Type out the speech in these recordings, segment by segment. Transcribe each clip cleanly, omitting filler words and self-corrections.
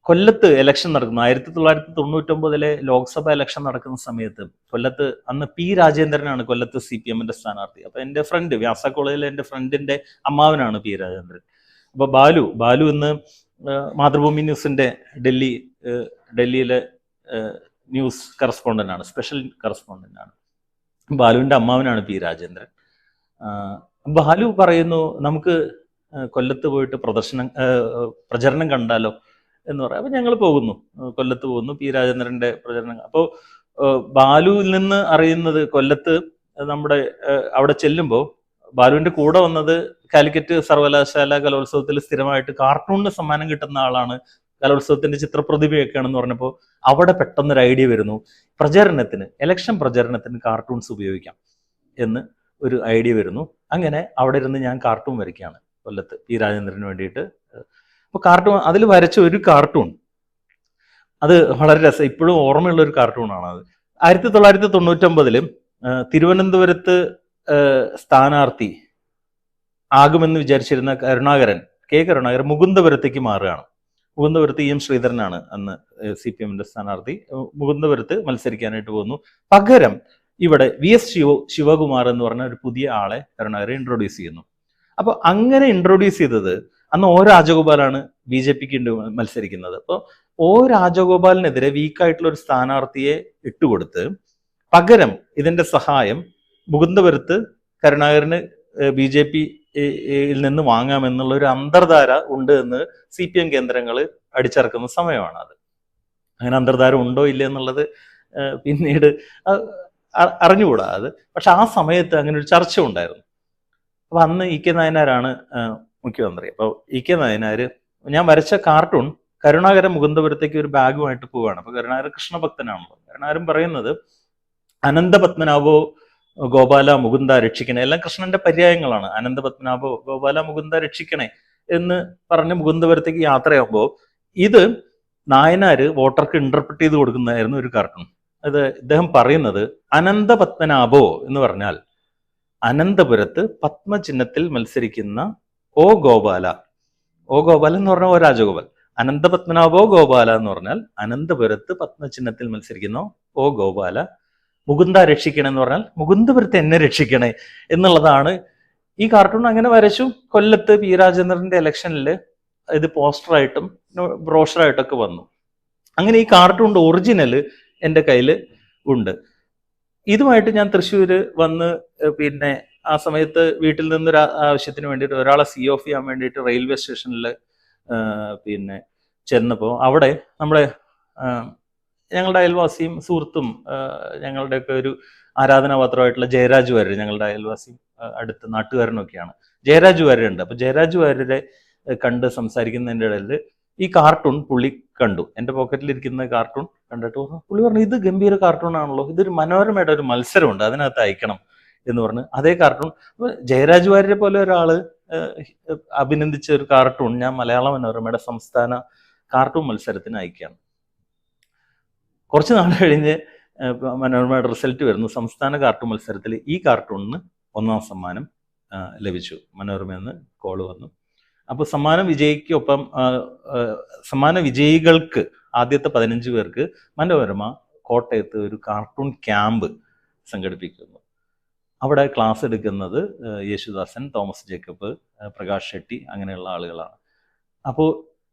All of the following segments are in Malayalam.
കൊല്ലത്ത് ഇലക്ഷൻ നടക്കുന്നു. 1999 ലോക്സഭ ഇലക്ഷൻ നടക്കുന്ന സമയത്ത് കൊല്ലത്ത് അന്ന് പി രാജേന്ദ്രനാണ് കൊല്ലത്ത് CPM-ന്റെ സ്ഥാനാർത്ഥി. അപ്പൊ എന്റെ ഫ്രണ്ട്, വ്യാസ കോളേജിലെ എന്റെ ഫ്രണ്ടിന്റെ അമ്മാവനാണ് പി രാജേന്ദ്രൻ. അപ്പൊ ബാലു ഇന്ന് മാതൃഭൂമി ന്യൂസിന്റെ ഡൽഹിയിലെ ന്യൂസ് കറസ്പോണ്ടന്റ് ആണ്, സ്പെഷ്യൽ കറസ്പോണ്ടന്റ് ആണ്. ബാലുവിന്റെ അമ്മാവനാണ് പി രാജേന്ദ്രൻ. ബാലു പറയുന്നു, നമുക്ക് കൊല്ലത്ത് പോയിട്ട് പ്രചരണം കണ്ടാലോ എന്ന് പറയാം. അപ്പൊ ഞങ്ങൾ പോകുന്നു, കൊല്ലത്ത് പോകുന്നു, പി രാജേന്ദ്രന്റെ പ്രചരണം. അപ്പോൾ ബാലുവിൽ നിന്ന് അറിയുന്നത്, കൊല്ലത്ത് നമ്മുടെ അവിടെ ചെല്ലുമ്പോൾ ബാലുവിന്റെ കൂടെ വന്നത് കാലിക്കറ്റ് സർവകലാശാല കലോത്സവത്തിൽ സ്ഥിരമായിട്ട് കാർട്ടൂണിന് സമ്മാനം കിട്ടുന്ന ആളാണ്, കലോത്സവത്തിന്റെ ചിത്രപ്രതിഭയൊക്കെയാണെന്ന് പറഞ്ഞപ്പോൾ അവിടെ പെട്ടെന്നൊരു ഐഡിയ വരുന്നു, ഇലക്ഷൻ പ്രചരണത്തിന് കാർട്ടൂൺസ് ഉപയോഗിക്കാം എന്ന് ഒരു ഐഡിയ വരുന്നു. അങ്ങനെ അവിടെ ഇരുന്ന് ഞാൻ കാർട്ടൂൺ വരയ്ക്കുകയാണ് കൊല്ലത്ത് പി രാജേന്ദ്രന് വേണ്ടിയിട്ട്. അപ്പൊ അതിൽ വരച്ച ഒരു കാർട്ടൂൺ, അത് വളരെ രസം, ഇപ്പോഴും ഓർമ്മയുള്ള ഒരു കാർട്ടൂണാണ് അത്. 1999 തിരുവനന്തപുരത്ത് സ്ഥാനാർത്ഥി ആകുമെന്ന് വിചാരിച്ചിരുന്ന കരുണാകരൻ മുകുന്ദപുരത്തേക്ക് മാറുകയാണ്. മുകുന്ദപുരത്ത് EM ശ്രീധരനാണ് അന്ന് CPM-ന്റെ സ്ഥാനാർത്ഥി. മുകുന്ദപുരത്ത് മത്സരിക്കാനായിട്ട് പോകുന്നു. പകരം ഇവിടെ VS ശിവകുമാർ എന്ന് പറഞ്ഞ ഒരു പുതിയ ആളെ കരുണാകരൻ ഇൻട്രൊഡ്യൂസ് ചെയ്യുന്നു. അപ്പൊ അങ്ങനെ ഇൻട്രൊഡ്യൂസ് ചെയ്തത് അന്ന് O രാജഗോപാലാണ് BJPക്ക് മത്സരിക്കുന്നത്. അപ്പോൾ O രാജഗോപാലിനെതിരെ വീക്കായിട്ടുള്ള ഒരു സ്ഥാനാർത്ഥിയെ ഇട്ടുകൊടുത്ത് പകരം ഇതിന്റെ സഹായം മുകുന്ദപുരത്ത് കരുണാകരന് BJPയിൽ നിന്ന് വാങ്ങാമെന്നുള്ള ഒരു അന്തർധാര ഉണ്ട് എന്ന് CPM കേന്ദ്രങ്ങൾ അടിച്ചിറക്കുന്ന സമയമാണ് അത്. അങ്ങനെ അന്തർധാര ഉണ്ടോ ഇല്ല എന്നുള്ളത് പിന്നീട് അറിഞ്ഞുകൂടാ അത്. പക്ഷെ ആ സമയത്ത് അങ്ങനെ ഒരു ചർച്ച ഉണ്ടായിരുന്നു. അപ്പൊ അന്ന് EK നായനാരാണ് മുഖ്യമന്ത്രി. അപ്പോൾ EK നായനാര് ഞാൻ വരച്ച കാർട്ടൂൺ കരുണാകരൻ മുകുന്ദപുരത്തേക്ക് ഒരു ബാഗുമായിട്ട് പോവുകയാണ്. അപ്പൊ കരുണാകരൻ കൃഷ്ണഭക്തനാണല്ലോ. കരുണാകരൻ പറയുന്നത് അനന്തപത്മനാഭോ ഗോപാല മുകുന്ദ രക്ഷിക്കണേ, എല്ലാം കൃഷ്ണന്റെ പര്യായങ്ങളാണ്. അനന്തപത്മനാഭോ ഗോപാല മുകുന്ദ രക്ഷിക്കണേ എന്ന് പറഞ്ഞ് മുകുന്ദപുരത്തേക്ക് യാത്രയാകുമ്പോൾ ഇത് നായനാര് വോട്ടർക്ക് ഇന്റർപ്രറ്റ് ചെയ്ത് കൊടുക്കുന്നതായിരുന്നു ഒരു കാർട്ടൂൺ. അത് ഇദ്ദേഹം പറയുന്നത് അനന്തപത്മനാഭോ എന്ന് പറഞ്ഞാൽ അനന്തപുരത്ത് പത്മചിഹ്നത്തിൽ മത്സരിക്കുന്ന O ഗോപാല എന്ന് പറഞ്ഞാൽ O രാജഗോപാൽ. അനന്തപത്മനാഭോ ഗോപാല എന്ന് പറഞ്ഞാൽ അനന്തപുരത്ത് പത്മചിഹ്നത്തിൽ മത്സരിക്കുന്ന O ഗോപാല മുകുന്ദ രക്ഷിക്കണേ എന്ന് പറഞ്ഞാൽ മുകുന്ദപുരത്ത് എന്നെ രക്ഷിക്കണേ എന്നുള്ളതാണ് ഈ കാർട്ടൂൺ. അങ്ങനെ വരച്ചു. കൊല്ലത്ത് പി രാജേന്ദ്രന്റെ ഇലക്ഷനിൽ ഇത് പോസ്റ്ററായിട്ടും ബ്രോഷറായിട്ടൊക്കെ വന്നു. അങ്ങനെ ഈ കാർട്ടൂണിന്റെ ഒറിജിനൽ എൻ്റെ കയ്യിൽ ഉണ്ട്. ഇതുമായിട്ട് ഞാൻ തൃശ്ശൂര് വന്ന് പിന്നെ ആ സമയത്ത് വീട്ടിൽ നിന്നൊരു ആവശ്യത്തിന് വേണ്ടിയിട്ട് ഒരാളെ COF ചെയ്യാൻ വേണ്ടിയിട്ട് റെയിൽവേ സ്റ്റേഷനിൽ പിന്നെ ചെന്നപ്പോൾ അവിടെ നമ്മുടെ ഞങ്ങളുടെ അയൽവാസിയും സുഹൃത്തും ഞങ്ങളുടെയൊക്കെ ഒരു ആരാധനാപാത്രമായിട്ടുള്ള ജയരാജ് വാര്യർ, ഞങ്ങളുടെ അയൽവാസിയും അടുത്ത നാട്ടുകാരനൊക്കെയാണ്. ജയരാജ് വാര്യരുണ്ട്. അപ്പൊ ജയരാജ് വാര്യരെ കണ്ട് സംസാരിക്കുന്നതിൻ്റെ ഇടയിൽ ഈ കാർട്ടൂൺ പുള്ളി കണ്ടു. എൻ്റെ പോക്കറ്റിലിരിക്കുന്ന കാർട്ടൂൺ കണ്ടിട്ട് പുള്ളി പറഞ്ഞു, ഇത് ഗംഭീര കാർട്ടൂൺ ആണല്ലോ, ഇതൊരു മനോരമയുടെ ഒരു മത്സരമുണ്ട്, അതിനകത്ത് അയക്കണം എന്ന് പറഞ്ഞ് അതേ കാർട്ടൂൺ. അപ്പൊ ജയരാജ് വാര്യരെ പോലെ ഒരാള് അഭിനന്ദിച്ച ഒരു കാർട്ടൂൺ ഞാൻ മലയാള മനോരമയുടെ സംസ്ഥാന കാർട്ടൂൺ മത്സരത്തിന് അയക്കുകയാണ്. കുറച്ച് നാൾ കഴിഞ്ഞ് മനോരമയുടെ റിസൾട്ട് വരുന്നു. സംസ്ഥാന കാർട്ടൂൺ മത്സരത്തിൽ ഈ കാർട്ടൂണിന് 1ാം സമ്മാനം ലഭിച്ചു. മനോരമയിൽ നിന്ന് കോള് വന്നു. അപ്പൊ സമ്മാന വിജയികൾക്ക് ആദ്യത്തെ 15 പേർക്ക് മനോരമ കോട്ടയത്ത് ഒരു കാർട്ടൂൺ ക്യാമ്പ് സംഘടിപ്പിക്കുന്നു. അവിടെ ക്ലാസ് എടുക്കുന്നത് യേശുദാസൻ, തോമസ് ജേക്കബ്, പ്രകാശ് ഷെട്ടി അങ്ങനെയുള്ള ആളുകളാണ്. അപ്പോൾ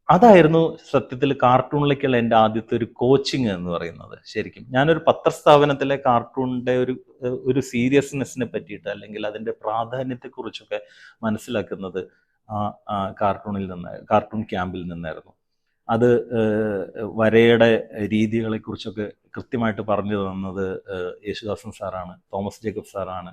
അതായിരുന്നു സത്യത്തിൽ കാർട്ടൂണിലേക്കുള്ള എൻ്റെ ആദ്യത്തെ ഒരു കോച്ചിങ് എന്ന് പറയുന്നത്. ശരിക്കും ഞാനൊരു പത്രസ്ഥാപനത്തിലെ കാർട്ടൂണിൻ്റെ ഒരു സീരിയസ്നെസ്സിനെ പറ്റിയിട്ട് അല്ലെങ്കിൽ അതിൻ്റെ പ്രാധാന്യത്തെക്കുറിച്ചൊക്കെ മനസ്സിലാക്കുന്നത് കാർട്ടൂൺ ക്യാമ്പിൽ നിന്നായിരുന്നു. അത് വരയുടെ രീതികളെ കുറിച്ചൊക്കെ കൃത്യമായിട്ട് പറഞ്ഞു തന്നത് യേശുദാസൻ സാറാണ്, തോമസ് ജേക്കബ് സാറാണ്.